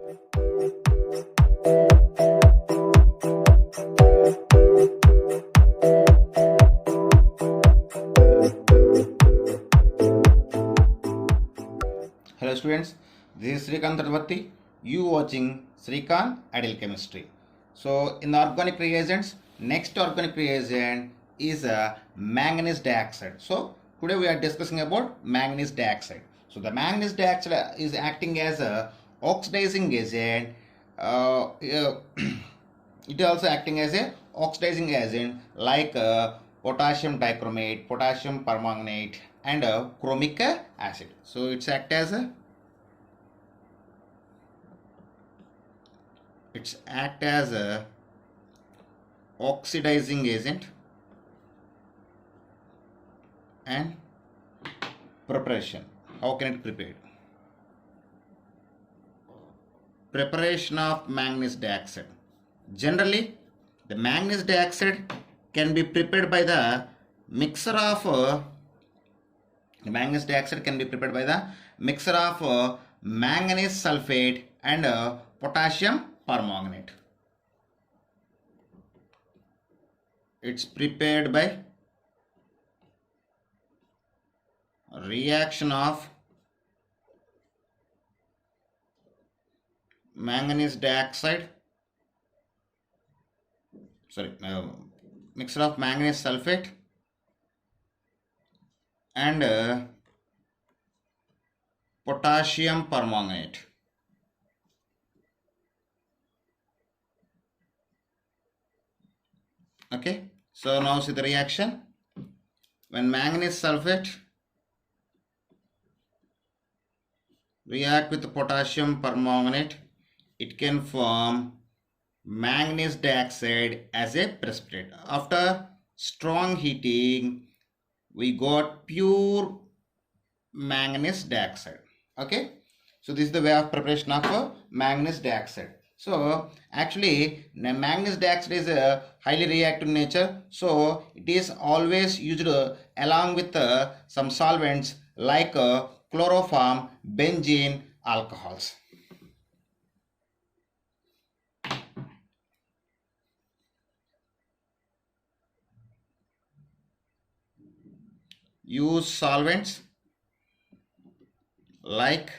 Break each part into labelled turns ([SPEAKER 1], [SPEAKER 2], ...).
[SPEAKER 1] Hello students, this is Srikanth Tadavati. You watching Srikanth Ideal Chemistry. So in the organic reagents, next organic reagent is a manganese dioxide. So today we are discussing about manganese dioxide. So the manganese dioxide is acting as a oxidizing agent. It is also acting as a oxidizing agent like potassium dichromate, potassium permanganate, and chromic acid. So it's act as a oxidizing agent and preparation. How can it prepare? Preparation of manganese dioxide. Generally, the manganese dioxide can be prepared by the mixture of manganese sulfate and potassium permanganate. It's prepared by reaction of manganese dioxide, mixture of manganese sulfate and potassium permanganate. Okay, so now see the reaction. When manganese sulfate react with potassium permanganate, it can form manganese dioxide as a precipitate. After strong heating, we got pure manganese dioxide. Okay, so this is the way of preparation of manganese dioxide. So actually manganese dioxide is a highly reactive nature, so it is always used along with some solvents like chloroform, benzene, alcohols. Use solvents like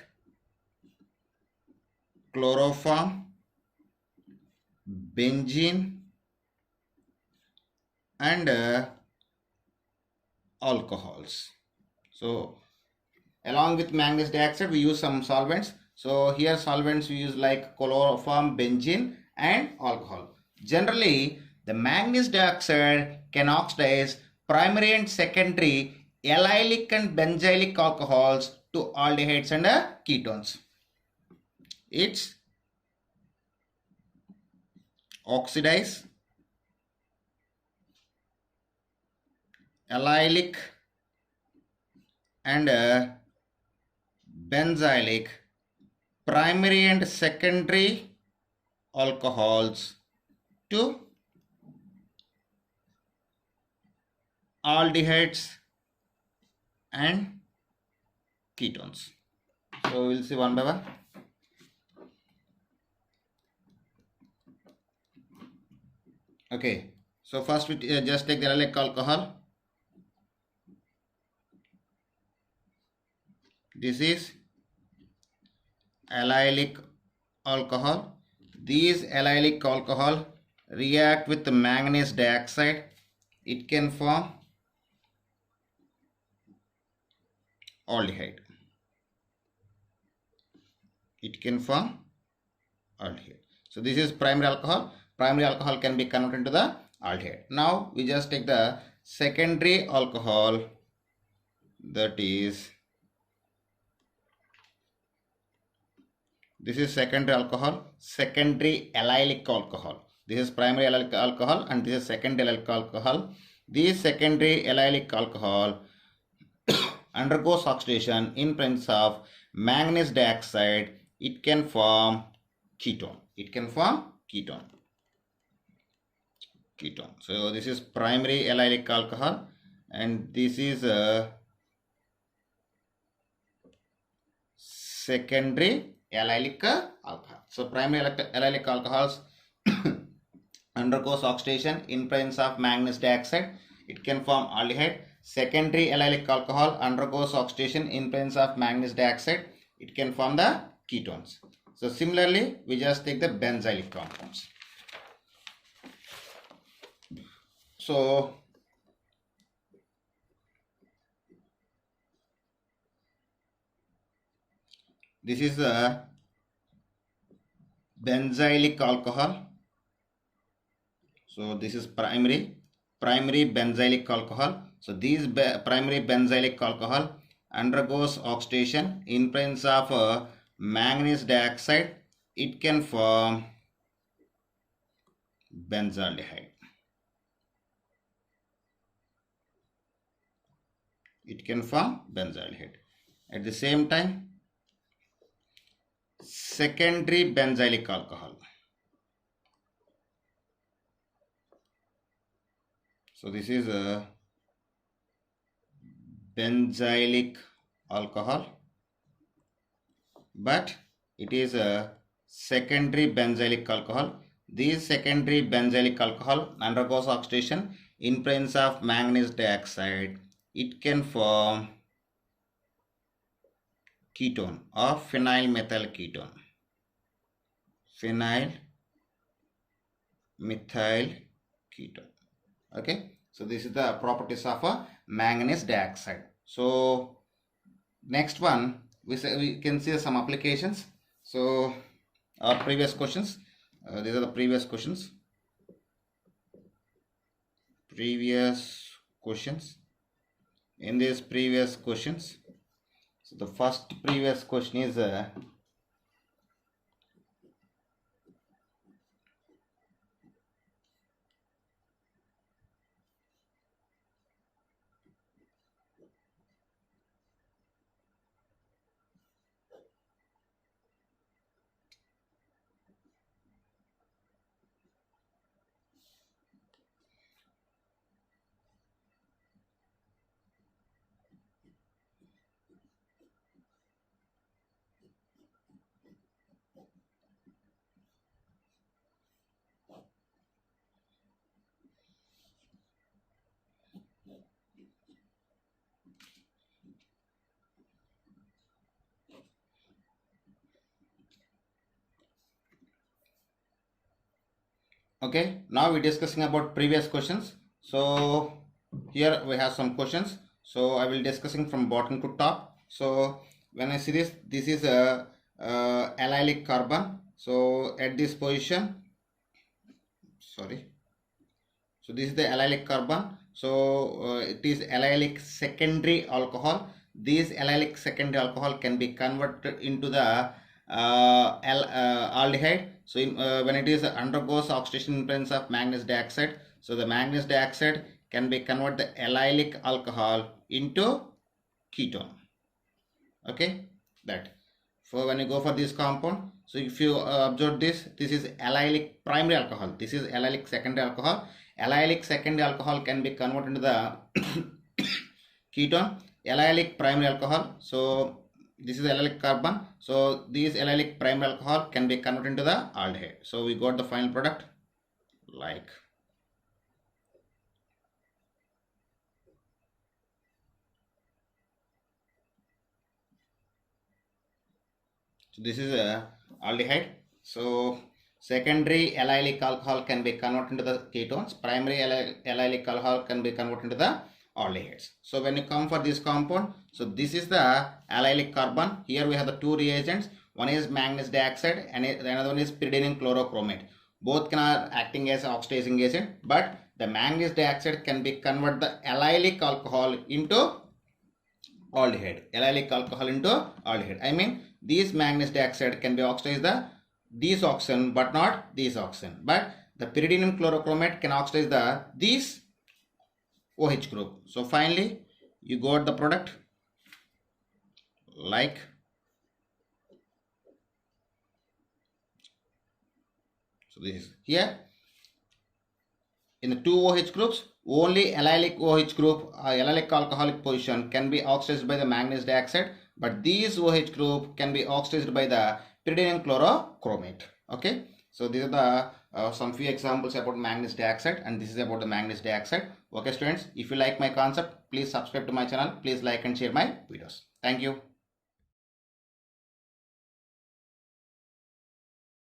[SPEAKER 1] chloroform, benzene, and alcohols. So along with manganese dioxide we use some solvents. So here solvents we use like chloroform, benzene, and alcohol. Generally the manganese dioxide can oxidize primary and secondary allylic and benzylic alcohols to aldehydes and ketones. It's oxidize allylic and benzylic primary and secondary alcohols to aldehydes and ketones. So we'll see one by one. Okay, so first we just take the allylic alcohol. This is allylic alcohol. These allylic alcohol react with the manganese dioxide. It can form aldehyde. So this is primary alcohol. Primary alcohol can be converted into the aldehyde. Now we just take the secondary alcohol, that is this is secondary alcohol, secondary allylic alcohol. This is primary allylic alcohol and this is secondary allylic alcohol. This secondary allylic alcohol undergoes oxidation in presence of manganese dioxide. It can form ketone. So this is primary allylic alcohol and this is a secondary allylic alcohol. So primary allylic alcohols undergoes oxidation in presence of manganese dioxide. It can form aldehyde. Secondary allylic alcohol undergoes oxidation in presence of manganese dioxide. It can form the ketones. So similarly, we just take the benzylic compounds. So this is the benzylic alcohol. So this is primary benzylic alcohol. So these primary benzylic alcohol undergoes oxidation in presence of manganese dioxide. It can form benzaldehyde. It can form benzaldehyde. At the same time, secondary benzylic alcohol. So this is a benzylic alcohol, but it is a secondary benzylic alcohol. This secondary benzylic alcohol undergoes oxidation in presence of manganese dioxide. It can form ketone or phenyl methyl ketone. Phenyl methyl ketone. Okay, so this is the properties of a manganese dioxide. So next one, we can see some applications. So our previous questions, these are the previous questions. In these previous questions, so the first previous question is okay. Now we're discussing about previous questions. So here we have some questions. So I will discussing from bottom to top. So when I see this is a allylic carbon. So at this position, sorry. So this is the allylic carbon. So it is allylic secondary alcohol. This allylic secondary alcohol can be converted into the aldehyde. So when it is undergoes oxidation in presence of manganese dioxide, so the manganese dioxide can be converted the allylic alcohol into ketone. Okay, that. So when you go for this compound, so if you observe this is allylic primary alcohol. This is allylic secondary alcohol. Allylic secondary alcohol can be converted into the ketone. Allylic primary alcohol. So this is allylic carbon. So this allylic primary alcohol can be converted into the aldehyde. So we got the final product like. So this is a aldehyde. So secondary allylic alcohol can be converted into the ketones. Primary allylic alcohol can be converted into the aldehydes. So when you come for this compound, so this is the allylic carbon. Here we have the two reagents. One is manganese dioxide and another one is pyridinium chlorochromate. Both are acting as oxidizing agent, but the manganese dioxide can be converted the allylic alcohol into aldehyde. Allylic alcohol into aldehyde. I mean, this manganese dioxide can be oxidized this oxygen but not this oxygen. But the pyridinium chlorochromate can oxidize this OH group. So finally, you got the product like. So this is here. In the two OH groups, only allylic OH group, allylic alcoholic position can be oxidized by the manganese dioxide, but these OH group can be oxidized by the pyridinium chlorochromate. Okay, so these are the some few examples about manganese dioxide, and this is about the manganese dioxide. Okay students, if you like my concept, please subscribe to my channel, please like and share my videos. Thank you.